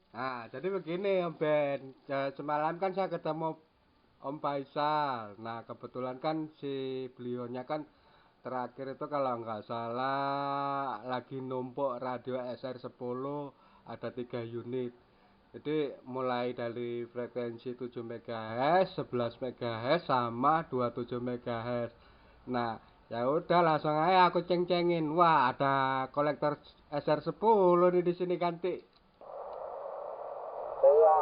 Nah, jadi begini Om Ben. Semalam kan saya ketemu Om Faisal. Nah, kebetulan kan si beliaunya kan terakhir itu kalau nggak salah lagi numpuk radio SR10 ada 3 unit. Jadi mulai dari frekuensi 7 MHz, 11 MHz sama 27 MHz. Nah, ya udah langsung aja aku ceng-cengin. Wah, ada kolektor SR10 nih di sini ganti. Iya,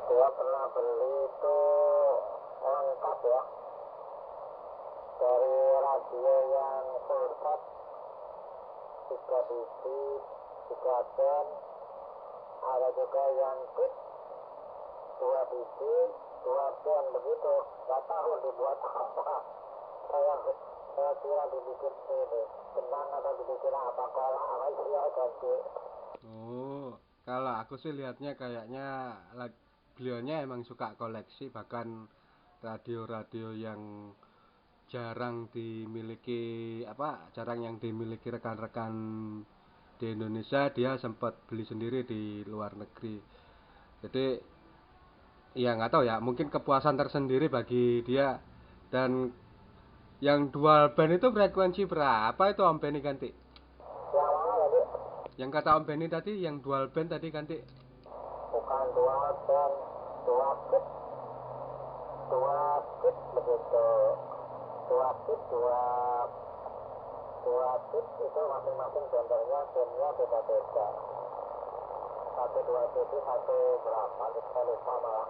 dia pernah beli itu lengkap ya. Dari radio yang full set, 3 biji, 3 band, ada juga yang kit, 2 biji, 2 band begitu. Gak tahu dibuat apa. Saya saya kira dibikin ini, benang atau dibikin apa, kolak apa dia ganti. Oh, kalau aku sih lihatnya kayaknya beliaunya emang suka koleksi, bahkan radio-radio yang jarang dimiliki jarang yang dimiliki rekan-rekan di Indonesia dia sempat beli sendiri di luar negeri. Jadi ya nggak tahu ya, mungkin kepuasan tersendiri bagi dia. Dan yang dual band itu frekuensi berapa itu Om Benny ganti? Yang mana tadi? Yang kata Om Benny tadi yang dual band tadi ganti. Bukan 2 band, 2 kit, 2 kit begitu. 2 kit, 2 kit itu masing-masing bandnya beda-beda. Satu 2 CD, satu berapa, kita lupa malah.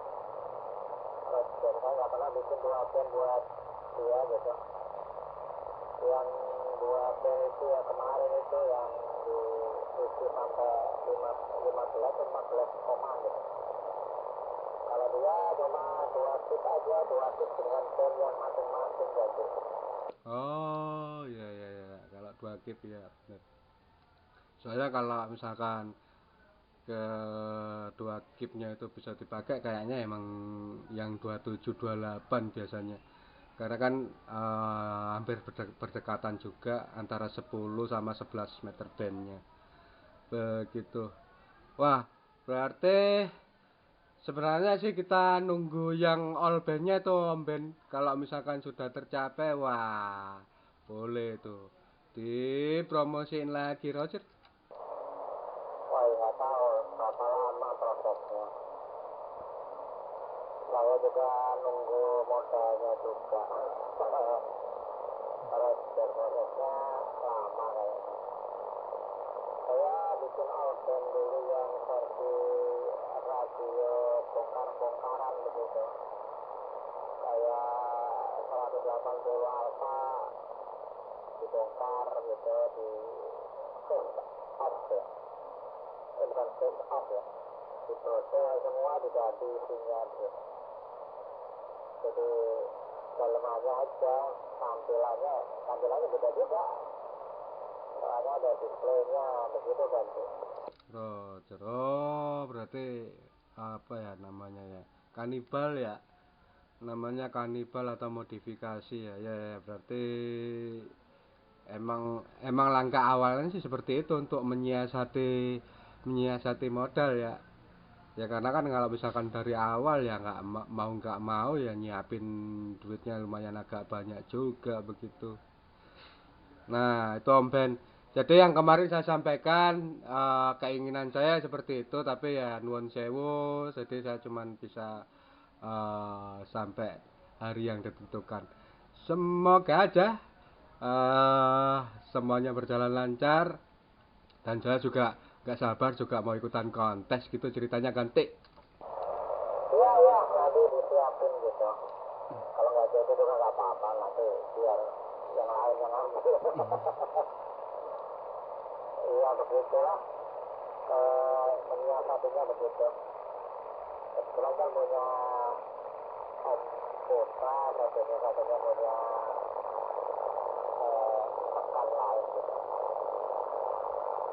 Terus dan saya nggak pernah bikin 2 band buat dia gitu. Yang 2 band itu ya kemarin itu yang di 7 sampai 15 koma gitu. Kalau dia cuma 2 kit aja, 2 kit dengan band yang masing-masing gitu. Oh, iya iya iya, kalau dua kip ya benar. Soalnya kalau misalkan kedua kipnya itu bisa dipakai kayaknya emang yang 27 28 biasanya. Karena kan hampir berdekatan juga antara 10 sama 11 meter bandnya. Begitu. Wah, berarti sebenarnya sih kita nunggu yang all bandnya tuh Om Ben. Kalau misalkan sudah tercapai, wah boleh tuh dipromosiin lagi Roger. Wah, nggak tahu berapa lama prosesnya. Saya juga nunggu modalnya juga. Terus prosesnya lama kayaknya. Saya bikin album dulu yang versi radio bongkar-bongkaran begitu. Kayak 180 alfa dibongkar gitu di face off ya. Bukan face off ya. Diproses semua diganti isinya gitu. Jadi dalamannya aja, tampilannya beda juga. Soalnya ada displaynya begitu kan tuh. Roger, oh berarti apa ya namanya ya, kanibal ya, namanya kanibal atau modifikasi ya, ya, ya berarti emang emang langkah awalnya sih seperti itu untuk menyiasati modal ya. Ya karena kan kalau misalkan dari awal ya nggak mau ya nyiapin duitnya lumayan agak banyak juga begitu. Nah itu Om Ben. Jadi yang kemarin saya sampaikan keinginan saya seperti itu, tapi ya nuwun sewu. Jadi saya cuman bisa sampai hari yang ditentukan. Semoga aja eh, semuanya berjalan lancar dan saya juga nggak sabar juga mau ikutan kontes gitu ceritanya ganti. Iya iya, nanti disiapin gitu. Kalau nggak jadi juga nggak apa-apa, nanti biar yang lain yang ambil. Iya begitulah, menyiasatinya begitu. Kebetulan kan punya Om Putra, satunya punya rekan lain gitu.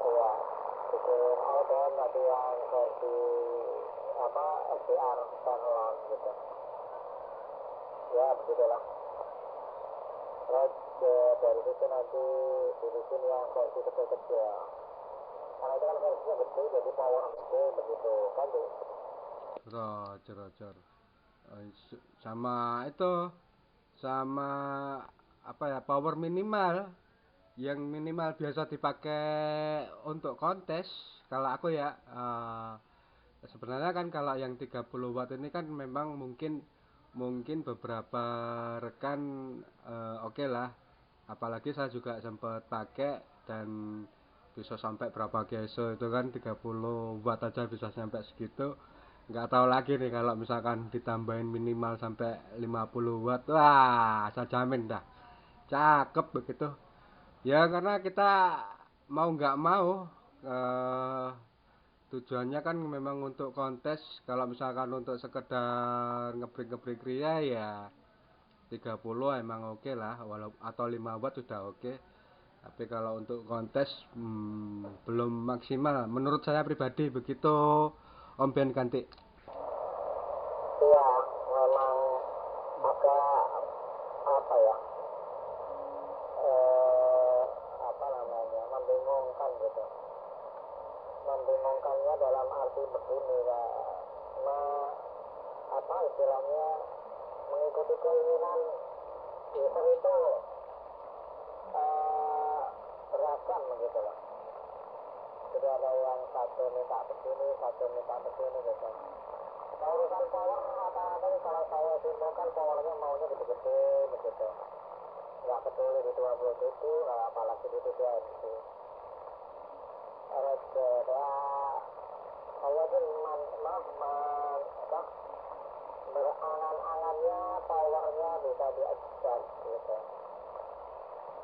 Iya, bikin album nanti yang versi apa SDR standalone gitu. Ya begitulah. Terus dari situ nanti dibikin yang versi kecil-kecil. Karena itu kan tensinya gede, jadi power gede begitu kan tuh. Roger. Sama itu, sama apa ya, power minimal yang minimal biasa dipakai untuk kontes. Kalau aku ya, sebenarnya kan kalau yang 30 watt ini kan memang mungkin beberapa rekan oke lah. Apalagi saya juga sempat pakai dan bisa sampai berapa geso itu kan 30 watt aja bisa sampai segitu. Nggak tahu lagi nih kalau misalkan ditambahin minimal sampai 50 watt, wah saya jamin dah cakep begitu ya. Karena kita mau nggak mau, eh, tujuannya kan memang untuk kontes. Kalau misalkan untuk sekedar ngebreak ria ya 30 emang oke lah, walau atau 5 watt sudah oke. Tapi kalau untuk kontes belum maksimal menurut saya pribadi begitu. Om Ben Kanti. Iya, memang agak apa ya, apa namanya, membingungkan gitu. Membingungkannya dalam arti begini ya, apa istilahnya, mengikuti keinginan user itu beragam begitu loh. Jadi ada yang satu minta begini, satu minta begini gitu. Kalau urusan power rata-rata kalau saya simpulkan powernya maunya gede-gede begitu. Nggak peduli di 27, apalagi di 3MC. Terus ya saya pun berangan-angannya powernya bisa di-adjust gitu.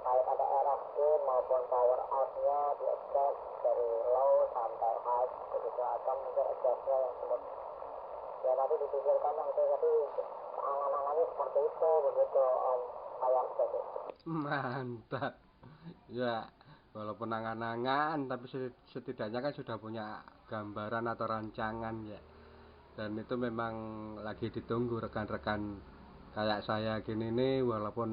Baik ada RFD maupun power out-nya di-adjust dari low sampai high begitu, atau mungkin adjustnya yang smooth. Ya tadi dipikirkan yang itu, tapi angan-angannya seperti itu begitu Om Ayam jadi. Mantap ya, walaupun angan-angan tapi setidaknya kan sudah punya gambaran atau rancangan ya. Dan itu memang lagi ditunggu rekan-rekan kayak saya gini nih, walaupun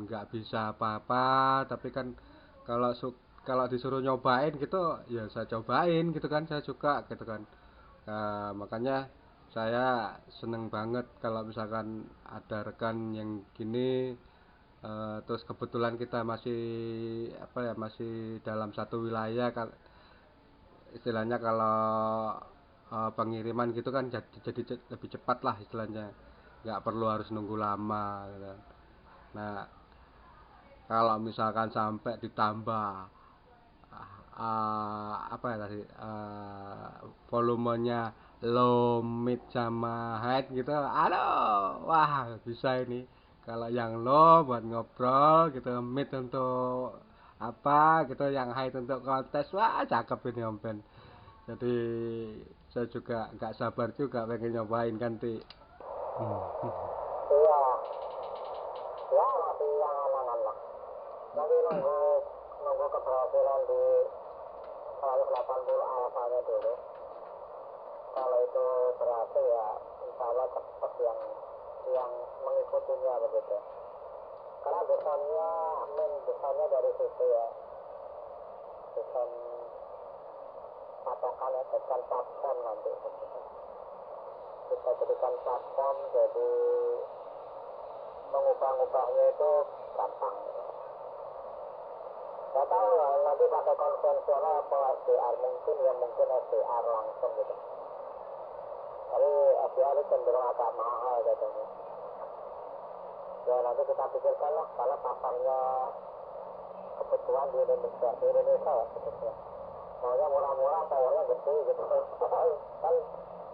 nggak bisa apa-apa tapi kan kalau disuruh nyobain gitu ya saya cobain gitu kan, saya suka gitu kan. Nah, makanya saya seneng banget kalau misalkan ada rekan yang gini. Terus kebetulan kita masih apa ya, masih dalam satu wilayah kan, istilahnya kalau pengiriman gitu kan jadi lebih cepat lah istilahnya, nggak perlu harus nunggu lama gitu. Nah kalau misalkan sampai ditambah apa ya tadi, volumenya low, mid sama high gitu, aduh wah bisa ini. Kalau yang low buat ngobrol gitu, mid untuk apa gitu, yang high untuk kontes, wah cakep ini Om Ben. Jadi saya juga nggak sabar juga pengen nyobain kan Ti. Iya, ya masih yang aman-aman lah. Nanti nunggu nunggu keberhasilan di 180 alfanya dulu. Kalau itu berhasil ya insya Allah cepat yang mengikutinya begitu. Karena desainnya dari situ ya, desain patokannya, desain platform nanti begitu. Kita jadikan platform, jadi mengubah-ubahnya itu gampang. Gak tahu ya, nanti pakai konvensional atau SDR, mungkin SDR langsung gitu. Tapi SDR itu cenderung agak mahal katanya. Ya nanti kita pikirkan lah, kalau pasarnya kebutuhan di Indonesia ya sebetulnya. Maunya murah-murah, powernya gede gitu. Kan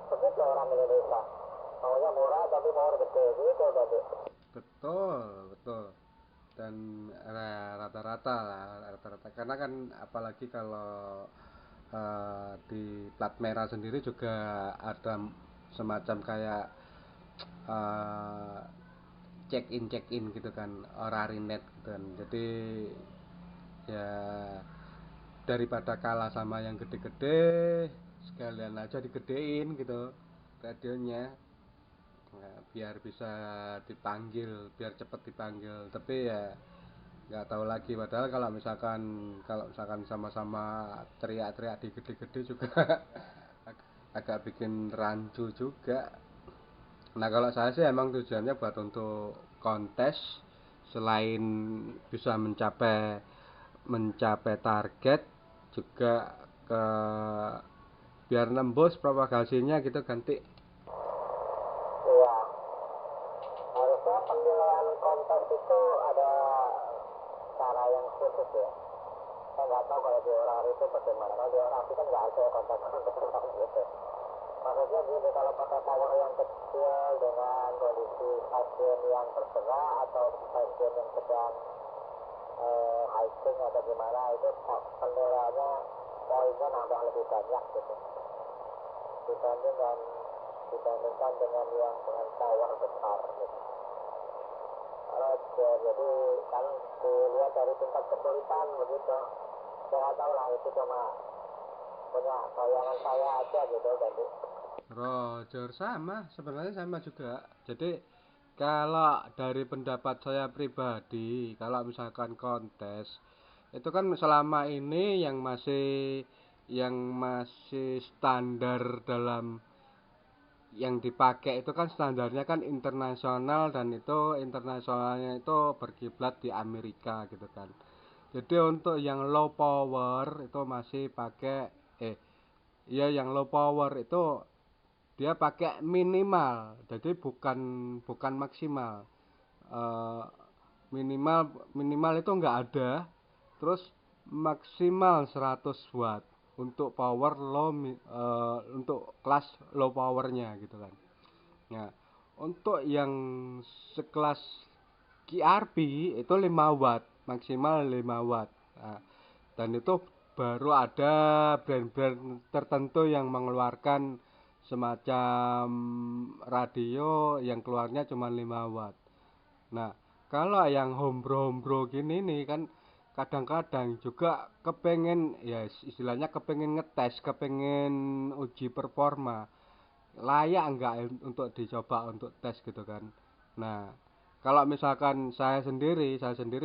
begitu orang Indonesia. Maunya murah tapi power gede gitu tadi. Betul. Dan rata-rata lah, karena kan apalagi kalau di plat merah sendiri juga ada semacam kayak eh, check in gitu kan, Orarinet gitu kan. Jadi ya daripada kalah sama yang gede-gede, sekalian aja digedein gitu radionya. Nah, biar bisa dipanggil, biar cepet dipanggil. Tapi ya nggak tahu lagi. Padahal kalau misalkan sama-sama teriak-teriak di gede-gede juga agak bikin rancu juga. Nah kalau saya sih emang tujuannya buat untuk kontes, selain bisa mencapai target, juga ke biar nembus propagasinya gitu ganti. Iya, harusnya penilaian kontes itu ada cara yang khusus ya. Saya nggak tahu kalau di orang itu bagaimana. Kalau di orang itu kan nggak ada kontes-kontes gitu. Maksudnya gini, kalau pakai tower yang kecil dengan kondisi pasien yang bergerak atau pasien yang sedang hiking atau gimana, itu penilaiannya poinnya nambah lebih banyak gitu dibandingkan dengan yang dengan tower besar gitu. Jadi kan dilihat dari tingkat kesulitan begitu. Saya nggak tahu lah, itu cuma punya bayangan saya aja gitu tadi. Roger, sebenarnya sama juga. Jadi kalau dari pendapat saya pribadi, kalau misalkan kontes itu kan selama ini yang masih standar dalam yang dipakai itu kan standarnya kan internasional, dan itu internasionalnya itu berkiblat di Amerika gitu kan. Jadi untuk yang low power itu masih pakai yang low power itu dia pakai minimal, jadi bukan maksimal. Eh, minimal itu enggak ada, terus maksimal 100 watt untuk power untuk kelas low powernya gitu kan. Nah, untuk yang sekelas QRP itu 5 watt, maksimal 5 watt. Nah, dan itu baru ada brand-brand tertentu yang mengeluarkan semacam radio yang keluarnya cuma 5 watt. Nah, kalau yang hombro gini nih kan kadang-kadang juga kepengen, ya istilahnya kepengen ngetes, kepengen uji performa, layak enggak untuk dicoba untuk tes gitu kan. Nah, kalau misalkan saya sendiri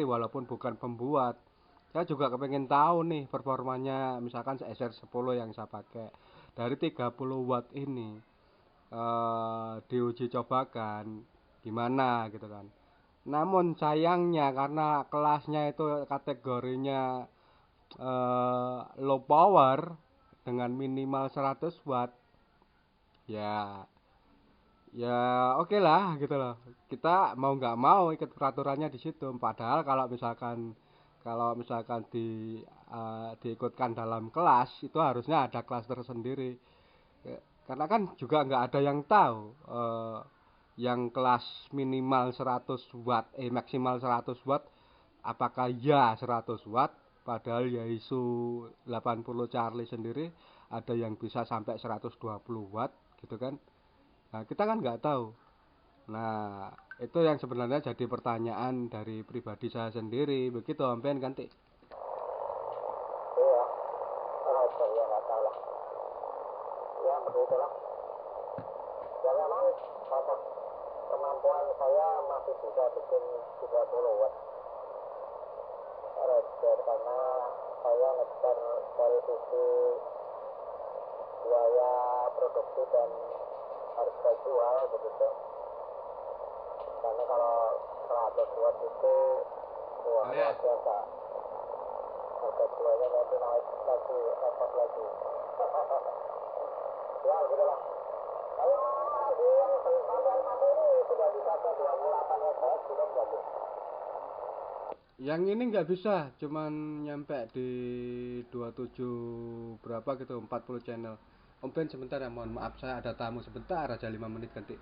walaupun bukan pembuat, saya juga kepengen tahu nih performanya misalkan SR10 yang saya pakai dari 30 watt ini, diuji cobakan gimana gitu kan. Namun sayangnya karena kelasnya itu kategorinya low power dengan minimal 100 watt, ya ya oke lah gitu loh. Kita mau nggak mau ikut peraturannya di situ. Padahal kalau misalkan diikutkan dalam kelas itu harusnya ada kelas tersendiri. Karena kan juga nggak ada yang tahu yang kelas minimal 100 watt maksimal 100 watt apakah ya 100 watt, padahal ya isu 80 Charlie sendiri ada yang bisa sampai 120 watt gitu kan. Nah, kita kan nggak tahu. Nah, itu yang sebenarnya jadi pertanyaan dari pribadi saya sendiri. Begitu, Ampen kan, Tik? Iya, saya nggak tahu lah. Ya begitulah. Ya memang batas kemampuan saya masih bisa bikin 30 watt ranger, karena saya ngejar dari sisi biaya produksi dan harga jual begitu. Karena kalau 100 watt itu luar biasa, harga jualnya nanti naik lagi, repot lagi. Ya begitulah. Kalau di yang sampai ini sudah bisa ke 28 watt belum jadi. Yang ini nggak bisa, cuman nyampe di 27 berapa gitu, 40 channel. Om Ben sebentar ya, mohon maaf saya ada tamu sebentar aja 5 menit ganti.